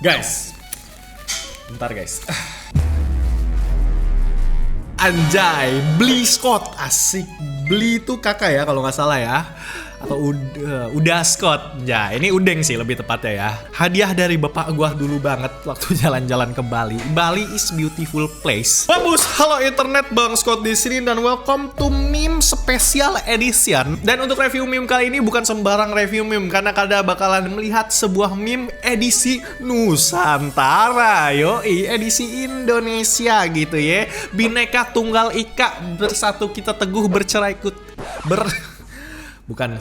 Guys, bentar guys. Anjay, beli Scott, asik. Beli itu kakak ya kalau nggak salah ya. Atau udah Scott. Ya, ini Udeng sih lebih tepatnya ya. Hadiah dari bapak gua dulu banget waktu jalan-jalan ke Bali. Bali is beautiful place. Bambus, halo internet, Bang Scott di sini dan welcome to meme special edition. Dan untuk review meme kali ini bukan sembarang review meme karena kada bakalan melihat sebuah meme edisi Nusantara. Yoi, edisi Indonesia gitu ya. Bineka Tunggal Ika, bersatu kita teguh, bercerai bukan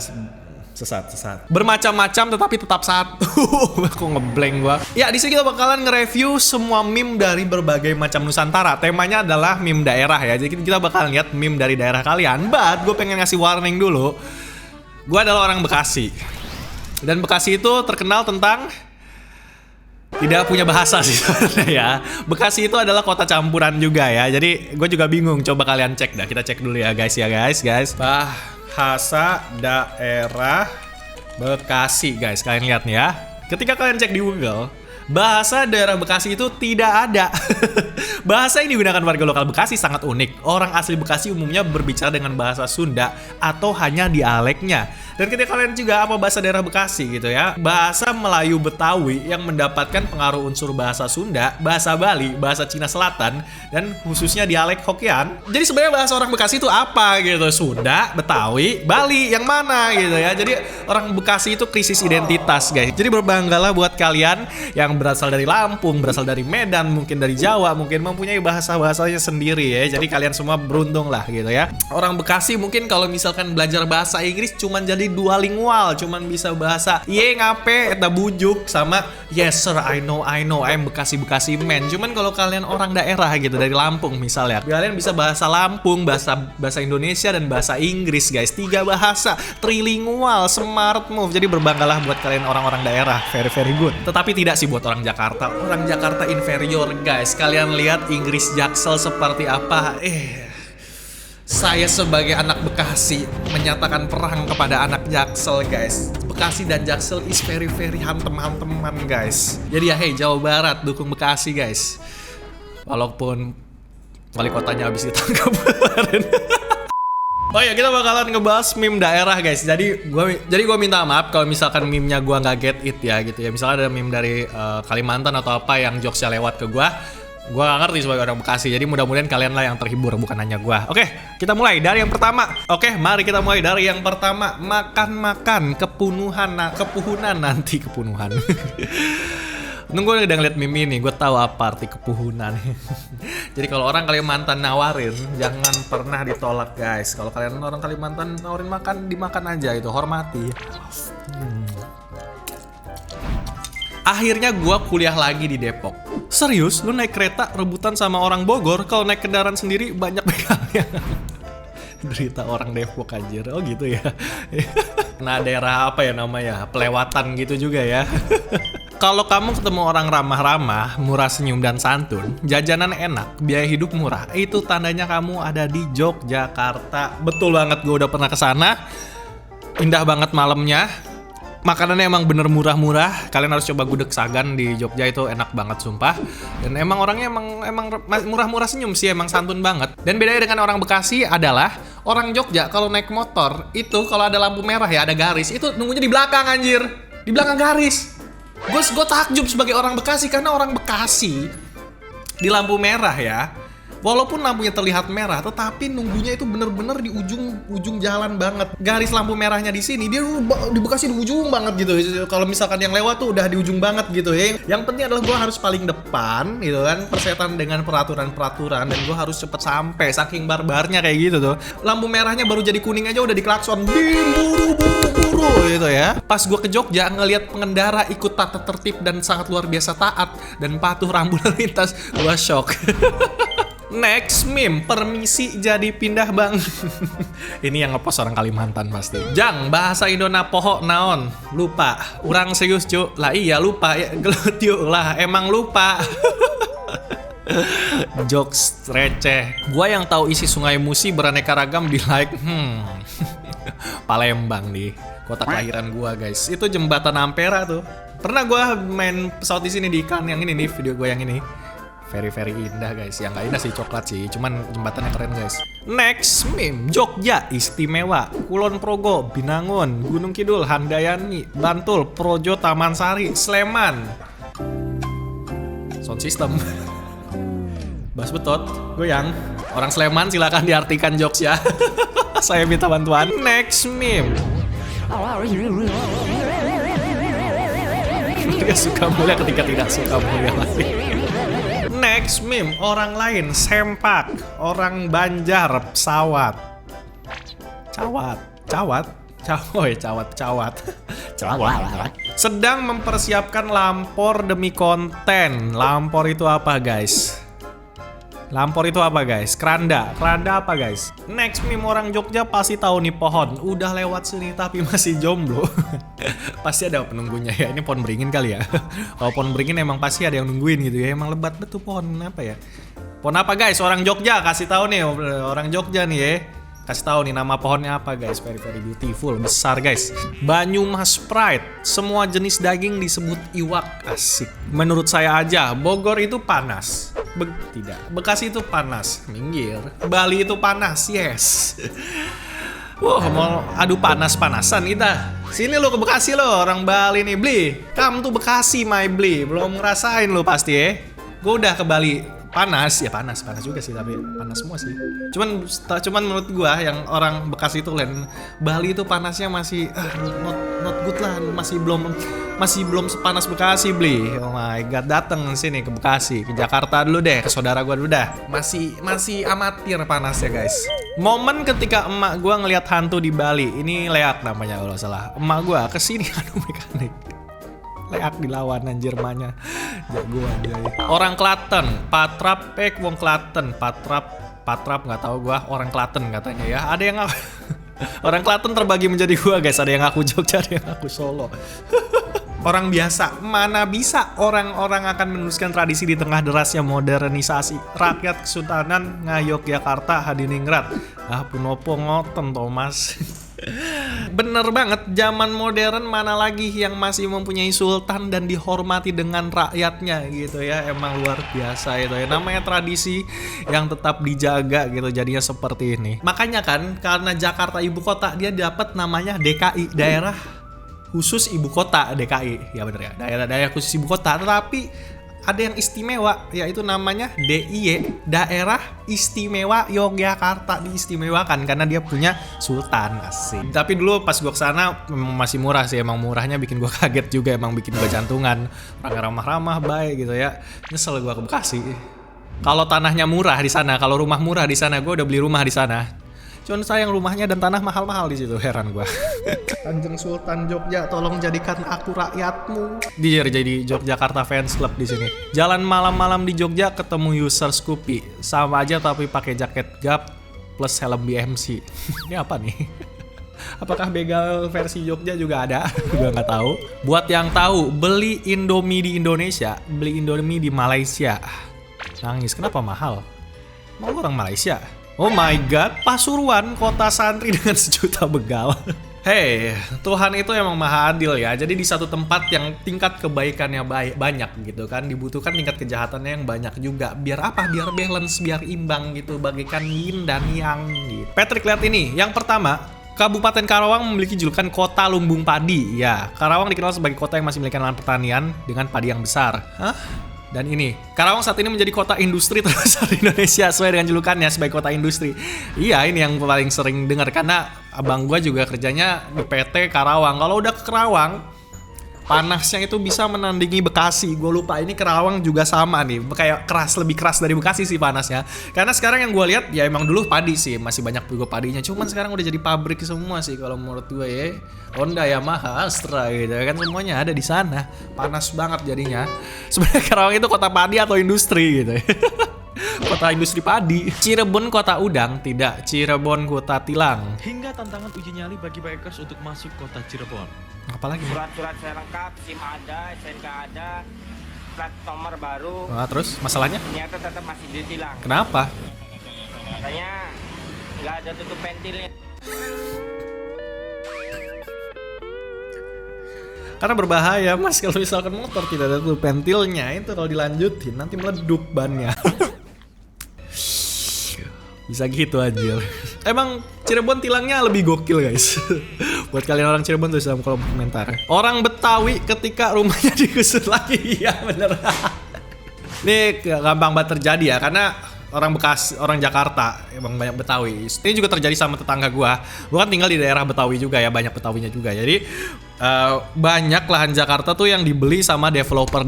sesat. Bermacam-macam tetapi tetap satu. Aku ngeblank gua. Ya, di sini kita bakalan nge-review semua meme dari berbagai macam Nusantara. Temanya adalah meme daerah ya. Jadi kita bakalan lihat meme dari daerah kalian. But gue pengen ngasih warning dulu. Gue adalah orang Bekasi. Dan Bekasi itu terkenal tentang tidak punya bahasa sih sebenarnya ya. Bekasi itu adalah kota campuran juga ya. Jadi gue juga bingung. Coba kalian cek dah. Kita cek dulu ya guys. Bahasa daerah Bekasi guys. Kalian lihat nih ya. Ketika kalian cek di Google, bahasa daerah Bekasi itu tidak ada. Bahasa yang digunakan warga lokal Bekasi sangat unik. Orang asli Bekasi umumnya berbicara dengan bahasa Sunda atau hanya dialeknya. Dan ketika kalian juga apa bahasa daerah Bekasi gitu ya, bahasa Melayu Betawi yang mendapatkan pengaruh unsur bahasa Sunda, bahasa Bali, bahasa Cina Selatan, dan khususnya dialek Hokkien. Jadi sebenarnya bahasa orang Bekasi itu apa gitu? Sunda, Betawi, Bali, yang mana gitu ya. Jadi orang Bekasi itu krisis identitas guys. Jadi berbanggalah buat kalian yang berasal dari Lampung, berasal dari Medan, mungkin dari Jawa, mungkin mempunyai bahasa-bahasanya sendiri ya. Jadi kalian semua beruntung lah gitu ya. Orang Bekasi mungkin kalau misalkan belajar bahasa Inggris cuman jadi dua lingual, cuman bisa bahasa ye ngape eta bujuk sama yes sir I know I'm Bekasi man. Cuman kalau kalian orang daerah gitu dari Lampung misalnya, kalian bisa bahasa Lampung, bahasa Indonesia dan bahasa Inggris guys. 3 bahasa, trilingual, smart move. Jadi berbanggalah buat kalian orang-orang daerah, very good. Tetapi tidak sih buat orang Jakarta. Orang Jakarta inferior guys. Kalian lihat Inggris Jaksel seperti apa. Saya sebagai anak Bekasi menyatakan perang kepada anak Jaksel guys. Bekasi dan Jaksel is very hantem-hanteman guys. Jadi ya Jawa Barat dukung Bekasi guys. Walaupun wali kotanya habis ditangkap kemarin. Oh ya, kita bakalan ngebahas meme daerah guys. Jadi gue minta maaf kalau misalkan meme-nya gue nggak get it ya gitu ya. Misalnya ada meme dari Kalimantan atau apa yang jokesnya lewat ke gue gak ngerti sebagai orang Bekasi. Jadi mudah-mudahan kalian lah yang terhibur, bukan hanya gue. Oke, kita mulai dari yang pertama. Oke, mari kita mulai dari yang pertama. Makan kepunuhan nanti kepunuhan. Nunggu udah ngeliat meme ini, gue tahu apa arti kepuhunan. Jadi kalau orang Kalimantan nawarin, jangan pernah ditolak guys. Kalau kalian orang Kalimantan nawarin makan, dimakan aja itu, hormati. Akhirnya gue kuliah lagi di Depok. Serius, lu naik kereta rebutan sama orang Bogor, kalau naik kendaraan sendiri banyak bekalnya. Derita orang Depok anjir. Oh gitu ya. Nah, daerah apa ya namanya? Pelewatan gitu juga ya. Kalau kamu ketemu orang ramah-ramah, murah senyum dan santun, jajanan enak, biaya hidup murah, itu tandanya kamu ada di Yogyakarta. Betul banget, gue udah pernah kesana. Indah banget malamnya. Makanannya emang bener murah-murah. Kalian harus coba gudeg Sagan di Jogja, itu enak banget sumpah. Dan emang orangnya emang murah-murah senyum sih, emang santun banget. Dan bedanya dengan orang Bekasi adalah orang Jogja kalau naik motor itu kalau ada lampu merah ya, ada garis, itu nunggunya di belakang anjir. Di belakang garis. Gue takjub sebagai orang Bekasi karena orang Bekasi di lampu merah ya. Walaupun lampunya terlihat merah, tetapi nunggunya itu bener-bener di ujung jalan banget. Garis lampu merahnya di sini, dia di Bekasi di ujung banget gitu. Kalau misalkan yang lewat tuh udah di ujung banget gitu ya. Yang penting adalah gue harus paling depan gitu kan, persetan dengan peraturan-peraturan, dan gue harus cepet sampai. Saking barbarnya kayak gitu tuh. Lampu merahnya baru jadi kuning aja udah diklakson, buru gitu ya. Pas gue ke Jogja ngelihat pengendara ikut tata tertib dan sangat luar biasa taat dan patuh rambu lalu lintas, gue shock. Next meme, permisi jadi pindah bang. Ini yang ngepost orang Kalimantan pasti. Jang, bahasa Indona poho naon? Lupa. Urang serius cu. Lah iya lupa ya. Gelut yuk lah, emang lupa. Jokes receh. Gua yang tahu isi Sungai Musi beraneka ragam di like. Palembang nih, kota kelahiran gua guys. Itu jembatan Ampera tuh. Pernah gue main pesawat di sini di ikan yang ini nih, video gue yang ini. Very indah guys. Yang nggak indah sih, coklat sih. Cuman jembatannya keren guys. Next meme, Jogja istimewa. Kulon Progo, Binangun, Gunung Kidul, Handayani, Bantul, Projo, Taman Sari, Sleman. Sound system. Bas betot, goyang. Orang Sleman silakan diartikan jokes ya. Saya minta bantuan. Next meme. Dia suka mulia ketika tidak suka mulia lagi. Next meme, orang lain sempak, orang Banjar pesawat. Cawat. Sedang mempersiapkan lampor demi konten. Lampor itu apa guys? Keranda apa guys? Next meme, orang Jogja pasti tahu nih pohon. Udah lewat sini tapi masih jomblo. Pasti ada penunggunya ya. Ini pohon beringin kali ya. Kalau pohon beringin emang pasti ada yang nungguin gitu ya. Emang lebat betul pohon apa ya? Pohon apa guys? Orang Jogja kasih tahu nih, orang Jogja nih ya. Kasih tahu nih nama pohonnya apa guys? Very beautiful, besar guys. Banyumas Pride. Semua jenis daging disebut iwak. Asik. Menurut saya aja, Bogor itu panas. Tidak. Bekasi itu panas. Minggir. Bali itu panas. Yes. Wah, mau adu panas-panasan kita. Sini lo ke Bekasi lo, orang Bali nih, Bli. Kamu tuh Bekasi, my Bli. Belum ngerasain lo pasti ya. Gue udah ke Bali. Panas juga sih, tapi panas semua sih. Cuman menurut gua yang orang Bekasi itu Bali itu panasnya masih not good lah, masih belum sepanas Bekasi, Bli. Oh my god, dateng sini ke Bekasi, ke Jakarta dulu deh, ke saudara gua dulu dah. Masih amatir panasnya, guys. Momen ketika emak gua ngelihat hantu di Bali, ini Leak namanya kalau salah. Emak gua kesini anu mekanik. Leak dilawan anjir emaknya. Jagoan dia. Orang Klaten, Patrap wong Klaten, Patrap nggak tahu gua, orang Klaten katanya ya. Ada yang orang Klaten terbagi menjadi dua guys, ada yang ngaku Jogja, ada yang ngaku Solo. Orang biasa, mana bisa orang-orang akan meneruskan tradisi di tengah derasnya modernisasi. Rakyat Kesultanan Ngayogyakarta Hadiningrat. Punopo ngoten Thomas. Bener banget, zaman modern mana lagi yang masih mempunyai sultan dan dihormati dengan rakyatnya gitu ya. Emang luar biasa itu ya, namanya tradisi yang tetap dijaga gitu, jadinya seperti ini. Makanya kan, karena Jakarta ibu kota, dia dapat namanya DKI, daerah khusus ibu kota DKI. Ya bener ya, daerah khusus ibu kota. Tetapi ada yang istimewa, yaitu namanya DIY, Daerah Istimewa Yogyakarta. Diistimewakan karena dia punya sultan. Asik. Tapi dulu pas gua kesana masih murah sih, emang murahnya bikin gua kaget juga, emang bikin gua jantungan. Orang ramah-ramah baik gitu ya. Nyesel gua ke Bekasi. Kalau tanahnya murah di sana, kalau rumah murah di sana, gua udah beli rumah di sana. Cuman sayang rumahnya dan tanah mahal-mahal di situ, heran gua. Kanjeng Sultan Jogja, tolong jadikan aku rakyatmu. Dia jadi Yogyakarta Fans Club di sini. Jalan malam-malam di Jogja ketemu user Scoopy, sama aja tapi pakai jaket Gap plus helm BMC. Ini apa nih? Apakah begal versi Jogja juga ada? Gue nggak tahu. Buat yang tahu, beli Indomie di Indonesia, beli Indomie di Malaysia. Nangis, kenapa mahal? Mau orang Malaysia? Oh my god, Pasuruan, kota santri dengan sejuta begal. Hey, Tuhan itu emang maha adil ya. Jadi di satu tempat yang tingkat kebaikannya banyak gitu kan, dibutuhkan tingkat kejahatannya yang banyak juga. Biar apa? Biar balance, biar imbang gitu, bagaikan yin dan yang gitu. Patrick, lihat ini. Yang pertama, Kabupaten Karawang memiliki julukan Kota Lumbung Padi. Ya, Karawang dikenal sebagai kota yang masih memiliki lahan pertanian dengan padi yang besar. Hah? Dan ini, Karawang saat ini menjadi kota industri terbesar di Indonesia sesuai dengan julukannya sebagai kota industri. Iya, ini yang paling sering dengar karena abang gua juga kerjanya di PT Karawang. Kalau udah ke Karawang, panasnya itu bisa menandingi Bekasi. Gue lupa, ini Karawang juga sama nih, kayak lebih keras dari Bekasi sih panasnya. Karena sekarang yang gue lihat ya emang dulu padi sih, masih banyak juga padinya. Cuman sekarang udah jadi pabrik semua sih kalau menurut gue ya. Honda, Yamaha, Astra gitu kan, semuanya ada di sana. Panas banget jadinya. Sebenarnya Karawang itu kota padi atau industri gitu ya. Kota industri padi. Cirebon kota udang, tidak. Cirebon kota tilang. Hingga tantangan uji nyali bagi bikers untuk masuk kota Cirebon. Apalagi? Surat-surat saya lengkap, SIM ada, SNK ada, plat nomor baru. Nah, terus masalahnya? Ternyata tetap masih ditilang. Kenapa? Katanya nggak ada tutup ventilnya. Karena berbahaya mas kalau misalkan motor tidak ada tuh pentilnya, itu kalau dilanjutin nanti meleduk bannya. Bisa gitu anjir. Emang Cirebon tilangnya lebih gokil guys. Buat kalian orang Cirebon tuh dalam kolom komentar. Orang Betawi ketika rumahnya digusur lagi. Iya bener. Ini gampang banget terjadi ya, karena orang Bekasi, orang Jakarta, emang banyak Betawi. Ini juga terjadi sama tetangga gua. Gua kan tinggal di daerah Betawi juga ya, banyak Betawinya juga. Jadi banyak lahan Jakarta tuh yang dibeli sama developer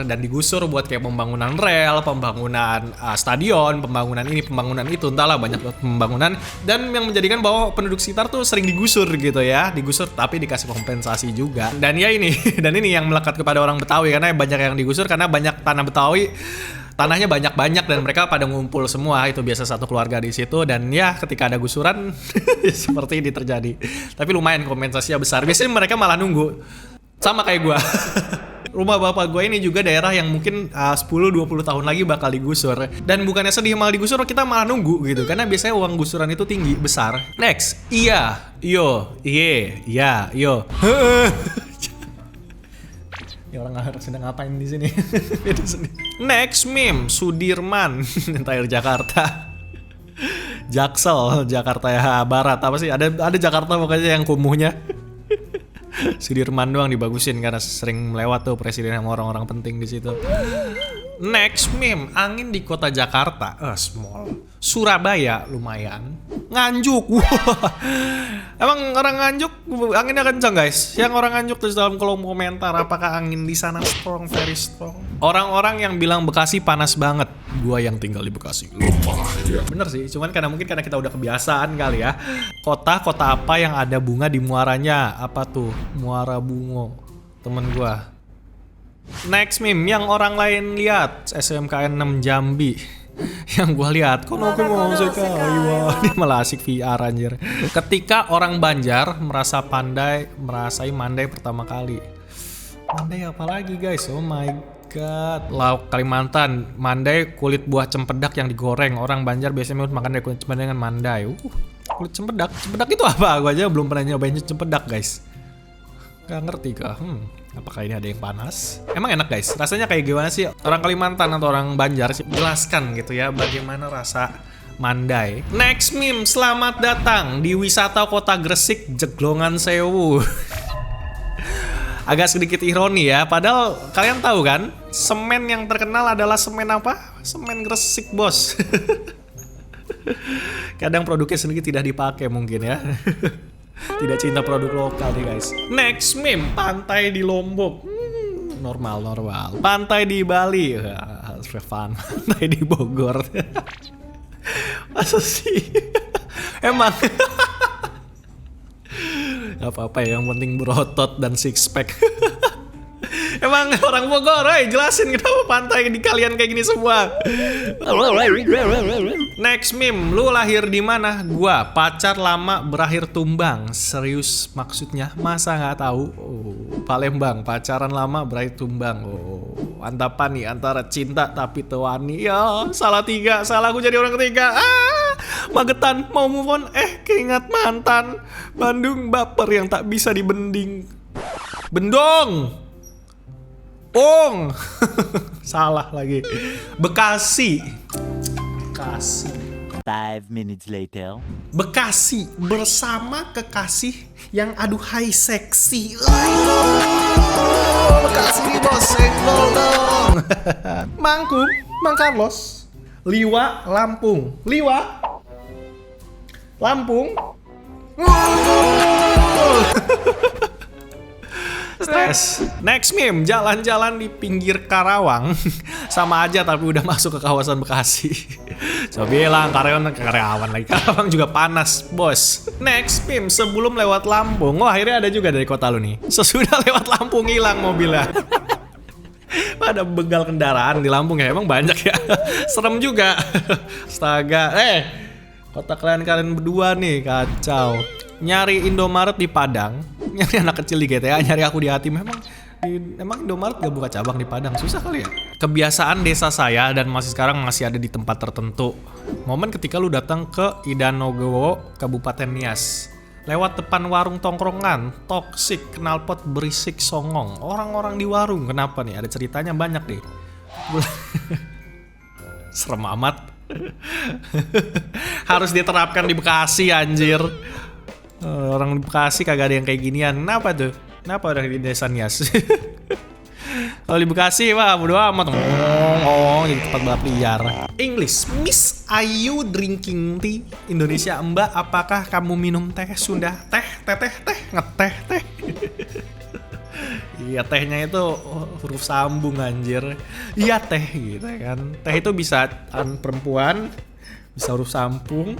dan digusur buat kayak pembangunan rel, pembangunan stadion, pembangunan ini, pembangunan itu, entahlah banyak pembangunan. Dan yang menjadikan bahwa penduduk sekitar tuh sering digusur gitu ya, digusur tapi dikasih kompensasi juga. Dan ya ini, dan ini yang melekat kepada orang Betawi karena banyak yang digusur karena banyak tanah Betawi. Tanahnya banyak-banyak dan mereka pada ngumpul semua, itu biasa satu keluarga di situ, dan ya ketika ada gusuran seperti ini terjadi. Tapi lumayan kompensasinya besar. Biasanya mereka malah nunggu. Sama kayak gua. Rumah bapak gue ini juga daerah yang mungkin 10-20 tahun lagi bakal digusur. Dan bukannya sedih malah digusur, kita malah nunggu gitu. Karena biasanya uang gusuran itu tinggi, besar. Next, iya, yo, iye, ya, yo. Ya orang harus sedang ngapain di sini. Next meme, Sudirman, entire Jakarta. Jaksel, Jakarta ya Barat, apa sih? Ada Jakarta pokoknya yang kumuhnya. Sudirman doang dibagusin karena sering melewat tuh presiden sama orang-orang penting di situ. Next meme, angin di kota Jakarta, small. Surabaya lumayan. Nganjuk, emang orang Nganjuk anginnya kencang guys. Yang orang Nganjuk terus dalam kolom komentar, apakah angin di sana strong, very strong? Orang-orang yang bilang Bekasi panas banget, gua yang tinggal di Bekasi lemah. Ya. Bener sih, cuman mungkin karena kita udah kebiasaan kali ya. Kota apa yang ada bunga di muaranya? Apa tuh? Muara Bungo, temen gua. Next meme, yang orang lain lihat SMKN 6 Jambi. Yang gua lihat, kok aku mau sekali, wah, ini malah asik VR anjir. Ketika orang Banjar merasai mandai pertama kali. Mandai apa lagi guys? Oh my god. Lauk Kalimantan, mandai kulit buah cempedak yang digoreng. Orang Banjar biasanya makan dari kulit cempedak dengan mandai. Kulit cempedak? Cempedak itu apa? Gua aja belum pernah nyobain cempedak guys. Gak ngerti kah? Apakah ini ada yang panas? Emang enak guys? Rasanya kayak gimana sih? Orang Kalimantan atau orang Banjar sih? Jelaskan gitu ya bagaimana rasa mandai. Next meme, selamat datang di wisata kota Gresik Jeglongan Sewu. Agak sedikit ironi ya, padahal kalian tahu kan, semen yang terkenal adalah semen apa? Semen Gresik bos. Kadang produknya sedikit tidak dipakai mungkin ya. Tidak cinta produk lokal nih guys. Next meme, pantai di Lombok. Normal. Pantai di Bali. Fun. Pantai di Bogor. Masa sih? Emang. Gak apa-apa ya, yang penting berotot dan six pack. Emang orang Bogor, jelasin kenapa pantai di kalian kayak gini semua. Next meme, lu lahir di mana? Gua, pacar lama berakhir tumbang. Serius maksudnya? Masa nggak tahu? Palembang, pacaran lama berakhir tumbang. Antapan nih antara cinta tapi tewani. Ya, salah aku jadi orang ketiga. Magetan, mau move on, keingat mantan. Bandung baper yang tak bisa dibending. Bendong. Salah lagi. Bekasi. 5 minutes later. Bekasi bersama kekasih yang aduhai seksi. Bekasi nih bos, senggol dong. Mangkum, Mang Carlos. Liwa, Lampung. Next meme, jalan-jalan di pinggir Karawang. Sama aja tapi udah masuk ke kawasan Bekasi. Coba bilang Karawang lagi. Karawang juga panas bos. Next meme, sebelum lewat Lampung. Akhirnya ada juga dari kota lu nih. Sesudah lewat Lampung hilang mobilnya. Ada begal kendaraan di Lampung ya, emang banyak ya. Serem juga. Astaga. Kota kalian berdua nih kacau. Nyari Indomaret di Padang, nyari anak kecil di GTA, nyari aku di hati. Emang Indomaret gak buka cabang di Padang? Susah kali ya. Kebiasaan desa saya dan sekarang masih ada di tempat tertentu. Momen ketika lu datang ke Idanogowo, Kabupaten Nias. Lewat depan warung tongkrongan, toksik, knalpot berisik songong. Orang-orang di warung, kenapa nih? Ada ceritanya banyak deh. Serem amat. Harus diterapkan di Bekasi anjir. Orang di Bekasi kagak ada yang kayak ginian. Kenapa tuh? Kenapa orang di Desa Nias? Kalau di Bekasi mah bodo amat. Jadi tempat balap liar. English, Miss, are you drinking tea? Indonesia, Mbak, apakah kamu minum teh? Sudah teh, ngeteh, teh. Iya, tehnya itu huruf sambung anjir. Iya teh gitu kan. Teh itu bisa perempuan, bisa huruf sambung,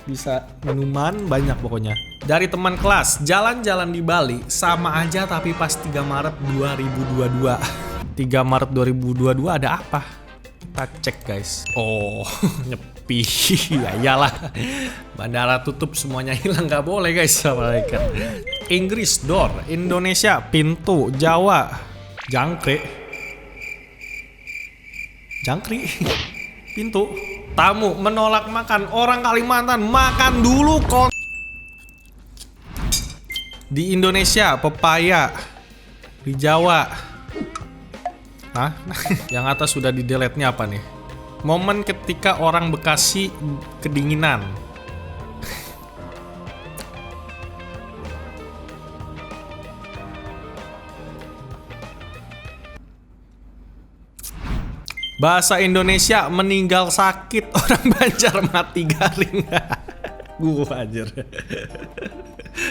bisa minuman, banyak pokoknya. Dari teman kelas, jalan-jalan di Bali sama aja tapi pas 3 Maret 2022. 3 Maret 2022 ada apa? Kita cek guys. Oh, nyepi. Ya iyalah. Bandara tutup semuanya hilang, nggak boleh guys sama mereka. Inggris door, Indonesia pintu, Jawa jangkrik. Pintu. Tamu menolak makan, orang Kalimantan makan dulu kon. Di Indonesia pepaya. Di Jawa. Hah? Yang atas sudah di delete-nya apa nih? Momen ketika orang Bekasi kedinginan. Bahasa Indonesia meninggal sakit, orang Banjar mati garing. Gua anjir.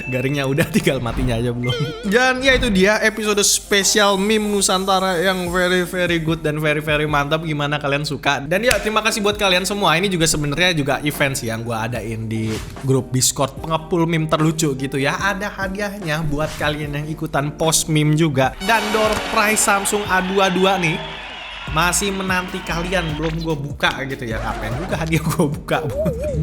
Garingnya udah, tinggal matinya aja belum. Dan ya itu dia episode spesial meme Nusantara yang very good dan very mantap. Gimana kalian suka? Dan ya terima kasih buat kalian semua. Ini juga sebenarnya juga event sih yang gua adain di grup Discord pengepul meme terlucu gitu ya. Ada hadiahnya buat kalian yang ikutan post meme juga. Dan door prize Samsung A22 nih masih menanti kalian, belum gue buka gitu ya. Kapan juga hadiah gue buka.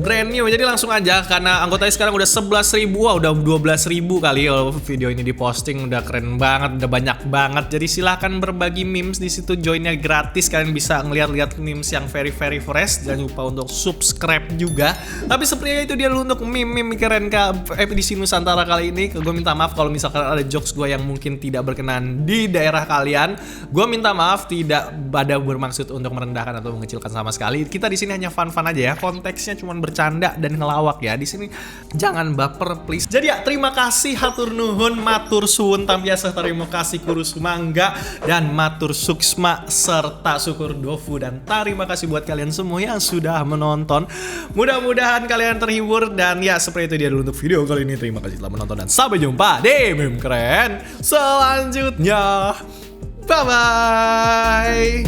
Brand new, jadi langsung aja karena anggotanya sekarang udah 11.000, wah udah 12.000 kali kalau video ini diposting. Udah keren banget, udah banyak banget. Jadi silahkan berbagi memes di situ, joinnya gratis. Kalian bisa ngeliat-liat memes yang very fresh. Jangan lupa untuk subscribe juga. Tapi sepertinya itu dia dulu untuk meme keren ke edisi Nusantara kali ini. Gue minta maaf kalau misalkan ada jokes gue yang mungkin tidak berkenan di daerah kalian. Gue minta maaf, tidak ada bermaksud untuk merendahkan atau mengecilkan sama sekali. Kita di sini hanya fun-fun aja ya. Konteksnya cuma bercanda dan ngelawak ya. Di sini jangan baper please. Jadi ya terima kasih, hatur nuhun, matur suwun, tambiasa terima kasih kurus mangga dan matur suksma serta syukur dofu. Dan terima kasih buat kalian semua yang sudah menonton. Mudah-mudahan kalian terhibur dan ya seperti itu dia dulu untuk video kali ini. Terima kasih telah menonton dan sampai jumpa di meme keren selanjutnya. Bye-bye.